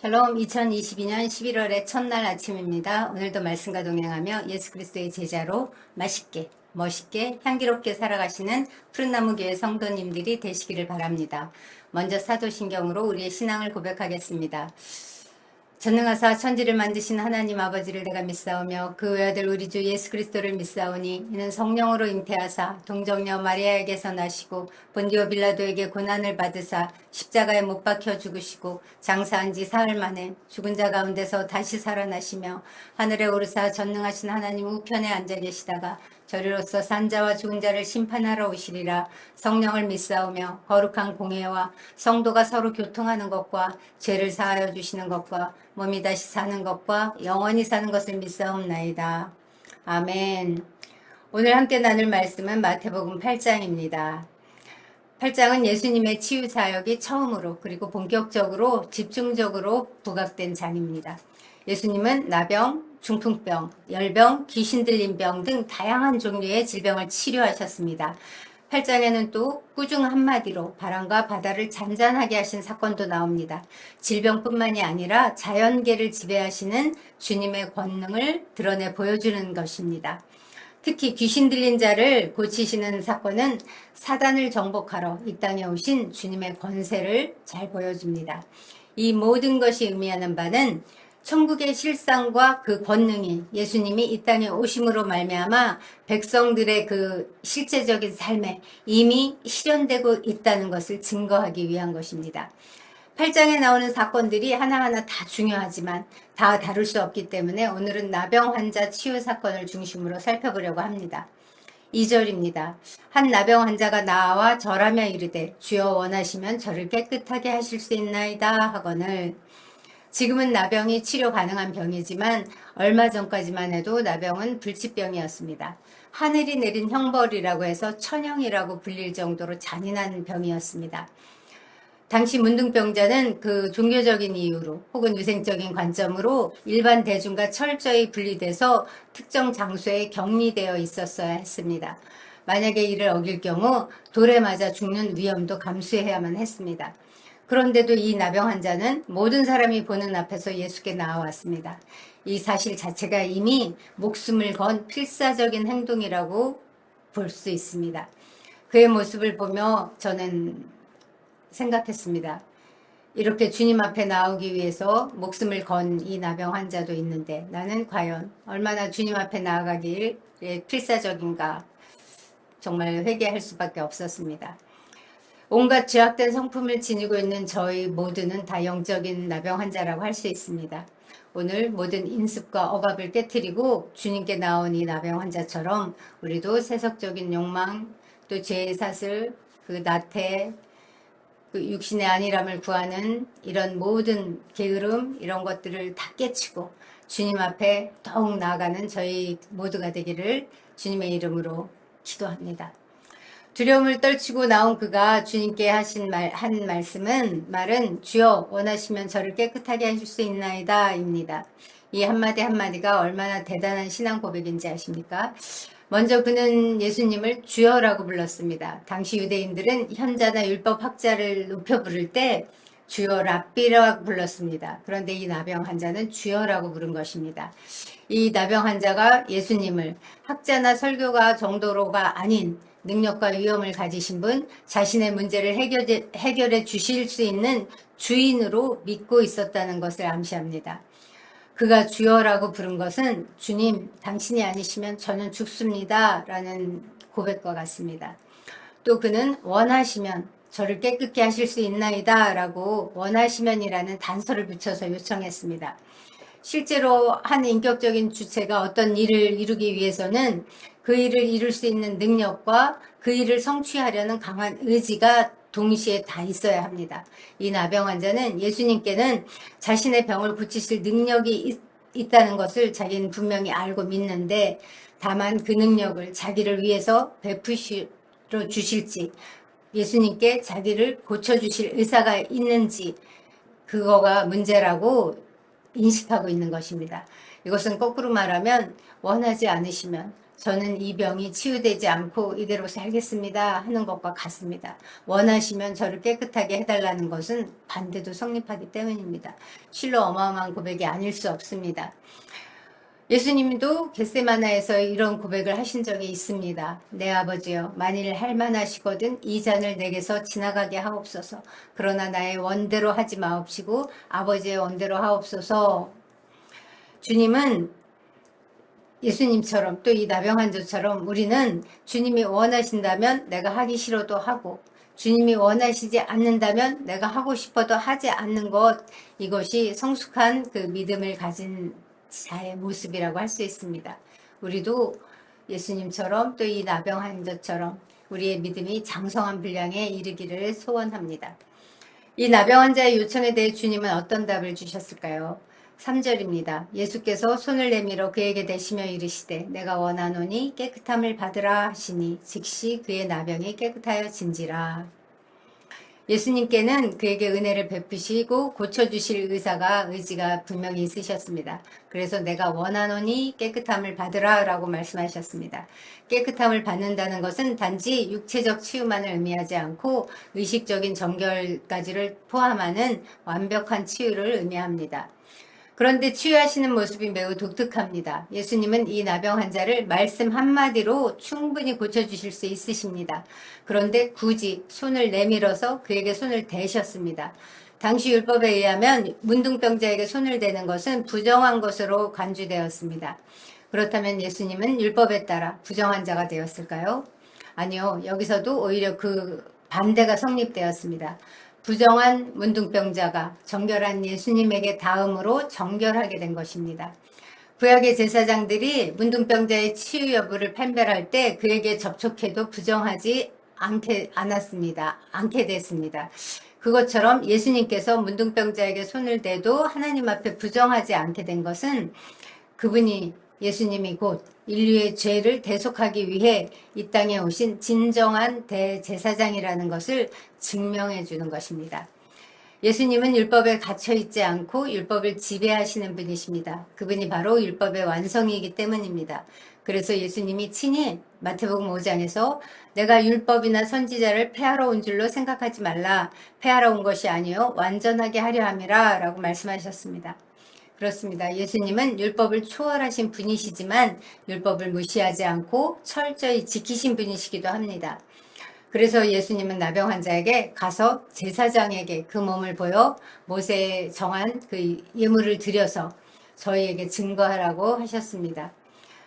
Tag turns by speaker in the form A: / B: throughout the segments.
A: 샬롬 2022년 11월의 첫날 아침입니다. 오늘도 말씀과 동행하며 예수 그리스도의 제자로 맛있게, 멋있게, 향기롭게 살아가시는 푸른나무 교회 성도님들이 되시기를 바랍니다. 먼저 사도신경으로 우리의 신앙을 고백하겠습니다. 전능하사 천지를 만드신 하나님 아버지를 내가 믿사오며 그 외아들 우리 주 예수 그리스도를 믿사오니 이는 성령으로 잉태하사 동정녀 마리아에게서 나시고 본디오 빌라도에게 고난을 받으사 십자가에 못 박혀 죽으시고 장사한 지 사흘 만에 죽은 자 가운데서 다시 살아나시며 하늘에 오르사 전능하신 하나님 우편에 앉아 계시다가 저리로서 산자와 죽은 자를 심판하러 오시리라. 성령을 믿사오며 거룩한 공회와 성도가 서로 교통하는 것과 죄를 사하여 주시는 것과 몸이 다시 사는 것과 영원히 사는 것을 믿사옵나이다. 아멘. 오늘 함께 나눌 말씀은 마태복음 8장입니다. 8장은 예수님의 치유 사역이 처음으로 그리고 본격적으로 집중적으로 부각된 장입니다. 예수님은 나병, 중풍병, 열병, 귀신 들린 병 등 다양한 종류의 질병을 치료하셨습니다. 8장에는 또 꾸중 한마디로 바람과 바다를 잔잔하게 하신 사건도 나옵니다. 질병뿐만이 아니라 자연계를 지배하시는 주님의 권능을 드러내 보여주는 것입니다. 특히 귀신 들린 자를 고치시는 사건은 사단을 정복하러 이 땅에 오신 주님의 권세를 잘 보여줍니다. 이 모든 것이 의미하는 바는 천국의 실상과 그 권능이 예수님이 이 땅에 오심으로 말미암아 백성들의 그 실제적인 삶에 이미 실현되고 있다는 것을 증거하기 위한 것입니다. 8장에 나오는 사건들이 하나하나 다 중요하지만 다 다룰 수 없기 때문에 오늘은 나병 환자 치유 사건을 중심으로 살펴보려고 합니다. 2절입니다. 한 나병 환자가 나와 절하며 이르되 주여 원하시면 저를 깨끗하게 하실 수 있나이다 하거늘. 지금은 나병이 치료 가능한 병이지만 얼마 전까지만 해도 나병은 불치병이었습니다. 하늘이 내린 형벌이라고 해서 천형이라고 불릴 정도로 잔인한 병이었습니다. 당시 문둥병자는 그 종교적인 이유로 혹은 위생적인 관점으로 일반 대중과 철저히 분리돼서 특정 장소에 격리되어 있었어야 했습니다. 만약에 이를 어길 경우 돌에 맞아 죽는 위험도 감수해야만 했습니다. 그런데도 이 나병 환자는 모든 사람이 보는 앞에서 예수께 나아왔습니다. 이 사실 자체가 이미 목숨을 건 필사적인 행동이라고 볼 수 있습니다. 그의 모습을 보며 저는 생각했습니다. 이렇게 주님 앞에 나오기 위해서 목숨을 건 이 나병 환자도 있는데 나는 과연 얼마나 주님 앞에 나아가길 필사적인가 정말 회개할 수밖에 없었습니다. 온갖 죄악된 성품을 지니고 있는 저희 모두는 다 영적인 나병 환자라고 할 수 있습니다. 오늘 모든 인습과 억압을 깨트리고 주님께 나온 이 나병 환자처럼 우리도 세속적인 욕망, 또 죄의 사슬, 그 나태, 그 육신의 안일함을 구하는 이런 모든 게으름, 이런 것들을 다 깨치고 주님 앞에 더욱 나아가는 저희 모두가 되기를 주님의 이름으로 기도합니다. 두려움을 떨치고 나온 그가 주님께 한 말은 주여 원하시면 저를 깨끗하게 하실 수 있나이다 입니다. 이 한마디 한마디가 얼마나 대단한 신앙 고백인지 아십니까? 먼저 그는 예수님을 주여라고 불렀습니다. 당시 유대인들은 현자나 율법 학자를 높여 부를 때 주여 랍비라고 불렀습니다. 그런데 이 나병 환자는 주여라고 부른 것입니다. 이 나병 환자가 예수님을 학자나 설교가 정도로가 아닌 능력과 위엄을 가지신 분, 자신의 문제를 해결해 주실 수 있는 주인으로 믿고 있었다는 것을 암시합니다. 그가 주여라고 부른 것은 주님, 당신이 아니시면 저는 죽습니다 라는 고백과 같습니다. 또 그는 원하시면 저를 깨끗게 하실 수 있나이다 라고 원하시면이라는 단서를 붙여서 요청했습니다. 실제로 한 인격적인 주체가 어떤 일을 이루기 위해서는 그 일을 이룰 수 있는 능력과 그 일을 성취하려는 강한 의지가 동시에 다 있어야 합니다. 이 나병 환자는 예수님께는 자신의 병을 고치실 능력이 있다는 것을 자기는 분명히 알고 믿는데 다만 그 능력을 자기를 위해서 베푸시러 주실지 예수님께 자기를 고쳐주실 의사가 있는지 그거가 문제라고 인식하고 있는 것입니다. 이것은 거꾸로 말하면 원하지 않으시면 저는 이 병이 치유되지 않고 이대로 살겠습니다 하는 것과 같습니다. 원하시면 저를 깨끗하게 해달라는 것은 반대도 성립하기 때문입니다. 실로 어마어마한 고백이 아닐 수 없습니다. 예수님도 겟세마나에서 이런 고백을 하신 적이 있습니다. 내 아버지여, 만일 할만하시거든 이 잔을 내게서 지나가게 하옵소서. 그러나 나의 원대로 하지 마옵시고 아버지의 원대로 하옵소서. 주님은 예수님처럼 또 이 나병 환자처럼 우리는 주님이 원하신다면 내가 하기 싫어도 하고 주님이 원하시지 않는다면 내가 하고 싶어도 하지 않는 것, 이것이 성숙한 그 믿음을 가진 자의 모습이라고 할 수 있습니다. 우리도 예수님처럼 또 이 나병 환자처럼 우리의 믿음이 장성한 분량에 이르기를 소원합니다. 이 나병 환자의 요청에 대해 주님은 어떤 답을 주셨을까요? 3절입니다. 예수께서 손을 내밀어 그에게 대시며 이르시되 내가 원하노니 깨끗함을 받으라 하시니 즉시 그의 나병이 깨끗하여진지라. 예수님께는 그에게 은혜를 베푸시고 고쳐주실 의지가 분명히 있으셨습니다. 그래서 내가 원하노니 깨끗함을 받으라 라고 말씀하셨습니다. 깨끗함을 받는다는 것은 단지 육체적 치유만을 의미하지 않고 의식적인 정결까지를 포함하는 완벽한 치유를 의미합니다. 그런데 치유하시는 모습이 매우 독특합니다. 예수님은 이 나병 환자를 말씀 한마디로 충분히 고쳐주실 수 있으십니다. 그런데 굳이 손을 내밀어서 그에게 손을 대셨습니다. 당시 율법에 의하면 문둥병자에게 손을 대는 것은 부정한 것으로 간주되었습니다. 그렇다면 예수님은 율법에 따라 부정한 자가 되었을까요? 아니요. 여기서도 오히려 그 반대가 성립되었습니다. 부정한 문둥병자가 정결한 예수님에게 닿음으로 정결하게 된 것입니다. 구약의 제사장들이 문둥병자의 치유 여부를 판별할 때 그에게 접촉해도 부정하지 않게 됐습니다. 그것처럼 예수님께서 문둥병자에게 손을 대도 하나님 앞에 부정하지 않게 된 것은 그분이 예수님이 곧 인류의 죄를 대속하기 위해 이 땅에 오신 진정한 대제사장이라는 것을 증명해 주는 것입니다. 예수님은 율법에 갇혀 있지 않고 율법을 지배하시는 분이십니다. 그분이 바로 율법의 완성이기 때문입니다. 그래서 예수님이 친히 마태복음 5장에서 내가 율법이나 선지자를 폐하러 온 줄로 생각하지 말라. 폐하러 온 것이 아니요 완전하게 하려 함이라 라고 말씀하셨습니다. 그렇습니다. 예수님은 율법을 초월하신 분이시지만 율법을 무시하지 않고 철저히 지키신 분이시기도 합니다. 그래서 예수님은 나병 환자에게 가서 제사장에게 그 몸을 보여 모세에 정한 그 예물을 드려서 저희에게 증거하라고 하셨습니다.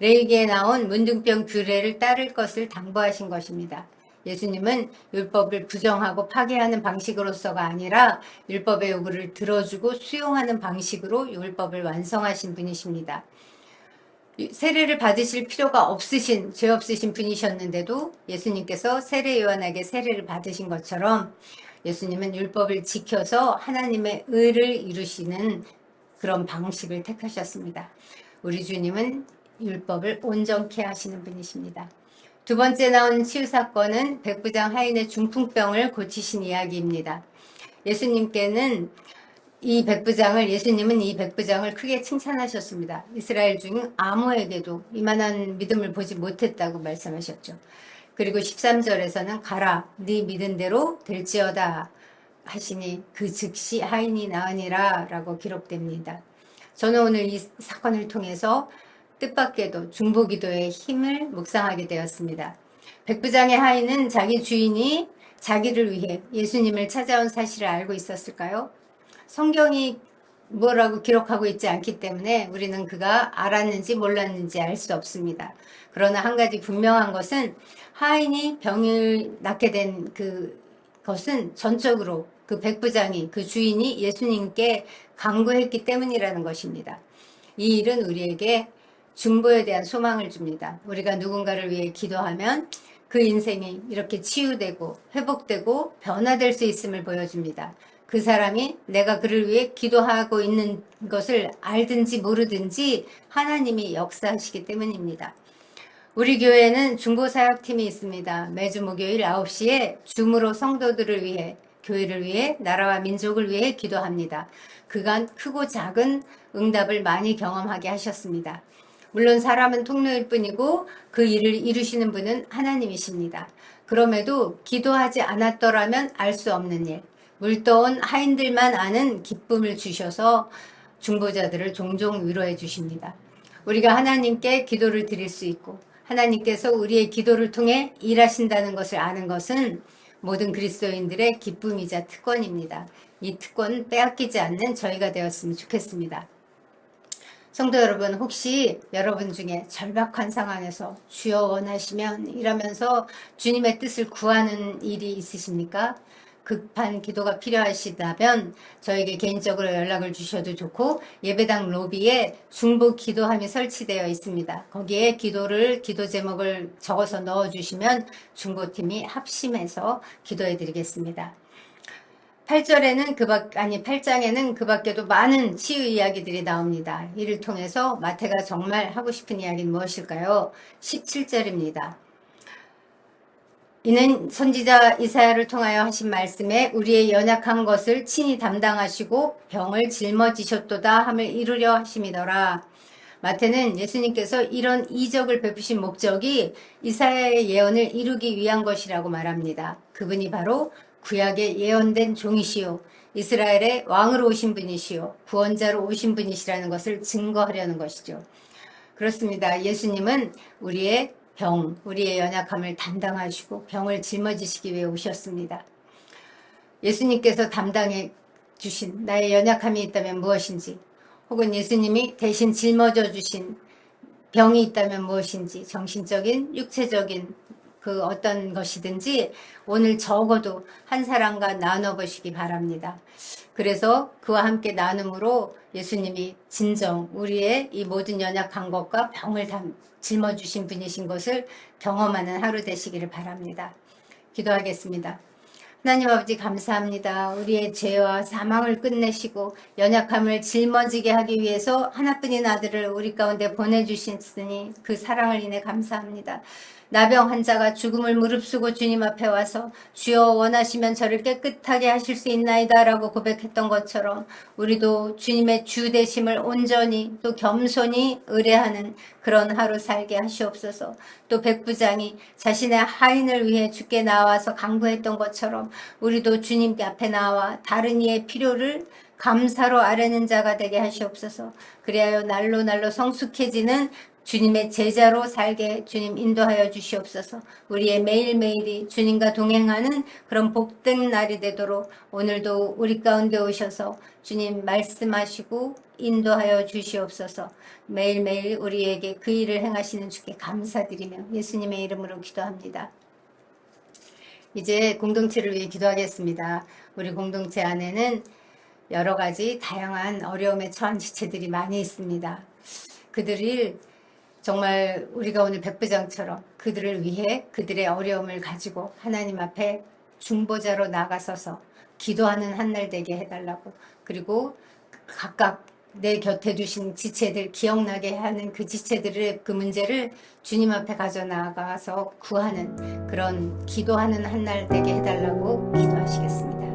A: 레위기에 나온 문둥병 규례를 따를 것을 당부하신 것입니다. 예수님은 율법을 부정하고 파괴하는 방식으로서가 아니라 율법의 요구를 들어주고 수용하는 방식으로 율법을 완성하신 분이십니다. 세례를 받으실 필요가 없으신, 죄 없으신 분이셨는데도 예수님께서 세례 요한에게 세례를 받으신 것처럼 예수님은 율법을 지켜서 하나님의 의를 이루시는 그런 방식을 택하셨습니다. 우리 주님은 율법을 온전케 하시는 분이십니다. 두 번째 나온 치유 사건은 백부장 하인의 중풍병을 고치신 이야기입니다. 예수님은 이 백부장을 크게 칭찬하셨습니다. 이스라엘 중 아무에게도 이만한 믿음을 보지 못했다고 말씀하셨죠. 그리고 13절에서는 가라, 네 믿은 대로 될지어다 하시니 그 즉시 하인이 나으니라 라고 기록됩니다. 저는 오늘 이 사건을 통해서 뜻밖에도 중보기도의 힘을 묵상하게 되었습니다. 백부장의 하인은 자기 주인이 자기를 위해 예수님을 찾아온 사실을 알고 있었을까요? 성경이 뭐라고 기록하고 있지 않기 때문에 우리는 그가 알았는지 몰랐는지 알 수 없습니다. 그러나 한 가지 분명한 것은 하인이 병을 낫게 된 그것은 전적으로 그 백부장이 그 주인이 예수님께 간구했기 때문이라는 것입니다. 이 일은 우리에게 중보에 대한 소망을 줍니다. 우리가 누군가를 위해 기도하면 그 인생이 이렇게 치유되고 회복되고 변화될 수 있음을 보여줍니다. 그 사람이 내가 그를 위해 기도하고 있는 것을 알든지 모르든지 하나님이 역사하시기 때문입니다. 우리 교회에는 중보사역팀이 있습니다. 매주 목요일 9시에 줌으로 성도들을 위해, 교회를 위해, 나라와 민족을 위해 기도합니다. 그간 크고 작은 응답을 많이 경험하게 하셨습니다. 물론 사람은 통로일 뿐이고 그 일을 이루시는 분은 하나님이십니다. 그럼에도 기도하지 않았더라면 알 수 없는 일, 물떠온 하인들만 아는 기쁨을 주셔서 중보자들을 종종 위로해 주십니다. 우리가 하나님께 기도를 드릴 수 있고 하나님께서 우리의 기도를 통해 일하신다는 것을 아는 것은 모든 그리스도인들의 기쁨이자 특권입니다. 이 특권 빼앗기지 않는 저희가 되었으면 좋겠습니다. 성도 여러분, 혹시 여러분 중에 절박한 상황에서 주여 원하시면 이러면서 주님의 뜻을 구하는 일이 있으십니까? 급한 기도가 필요하시다면 저에게 개인적으로 연락을 주셔도 좋고 예배당 로비에 중보 기도함이 설치되어 있습니다. 거기에 기도 제목을 적어서 넣어주시면 중보팀이 합심해서 기도해 드리겠습니다. 8장에는 그 밖에도 많은 치유 이야기들이 나옵니다. 이를 통해서 마태가 정말 하고 싶은 이야기는 무엇일까요? 17절입니다. 이는 선지자 이사야를 통하여 하신 말씀에 우리의 연약한 것을 친히 담당하시고 병을 짊어지셨도다 함을 이루려 하심이더라. 마태는 예수님께서 이런 이적을 베푸신 목적이 이사야의 예언을 이루기 위한 것이라고 말합니다. 그분이 바로 구약에 예언된 종이시요 이스라엘의 왕으로 오신 분이시요 구원자로 오신 분이시라는 것을 증거하려는 것이죠. 그렇습니다. 예수님은 우리의 연약함을 담당하시고 병을 짊어지시기 위해 오셨습니다. 예수님께서 담당해 주신 나의 연약함이 있다면 무엇인지, 혹은 예수님이 대신 짊어져 주신 병이 있다면 무엇인지, 정신적인, 육체적인 그 어떤 것이든지 오늘 적어도 한 사람과 나눠보시기 바랍니다. 그래서 그와 함께 나눔으로 예수님이 진정 우리의 이 모든 연약한 것과 병을 짊어주신 분이신 것을 경험하는 하루 되시기를 바랍니다. 기도하겠습니다. 하나님 아버지 감사합니다. 우리의 죄와 사망을 끝내시고 연약함을 짊어지게 하기 위해서 하나뿐인 아들을 우리 가운데 보내주셨으니 그 사랑을 인해 감사합니다. 나병 환자가 죽음을 무릅쓰고 주님 앞에 와서 주여 원하시면 저를 깨끗하게 하실 수 있나이다 라고 고백했던 것처럼 우리도 주님의 주 되심을 온전히 또 겸손히 의뢰하는 그런 하루 살게 하시옵소서. 또 백부장이 자신의 하인을 위해 주께 나와서 간구했던 것처럼 우리도 주님 앞에 나와 다른 이의 필요를 감사로 아뢰는 자가 되게 하시옵소서. 그리하여 날로 날로 성숙해지는 주님의 제자로 살게 주님 인도하여 주시옵소서. 우리의 매일매일이 주님과 동행하는 그런 복된 날이 되도록 오늘도 우리 가운데 오셔서 주님 말씀하시고 인도하여 주시옵소서. 매일매일 우리에게 그 일을 행하시는 주께 감사드리며 예수님의 이름으로 기도합니다. 이제 공동체를 위해 기도하겠습니다. 우리 공동체 안에는 여러 가지 다양한 어려움에 처한 지체들이 많이 있습니다. 그들을 정말 우리가 오늘 백부장처럼 그들을 위해 그들의 어려움을 가지고 하나님 앞에 중보자로 나가서서 기도하는 한날 되게 해달라고, 그리고 각각 내 곁에 두신 지체들 기억나게 하는 그 지체들의 그 문제를 주님 앞에 가져나가서 구하는 그런 기도하는 한날 되게 해달라고 기도하시겠습니다.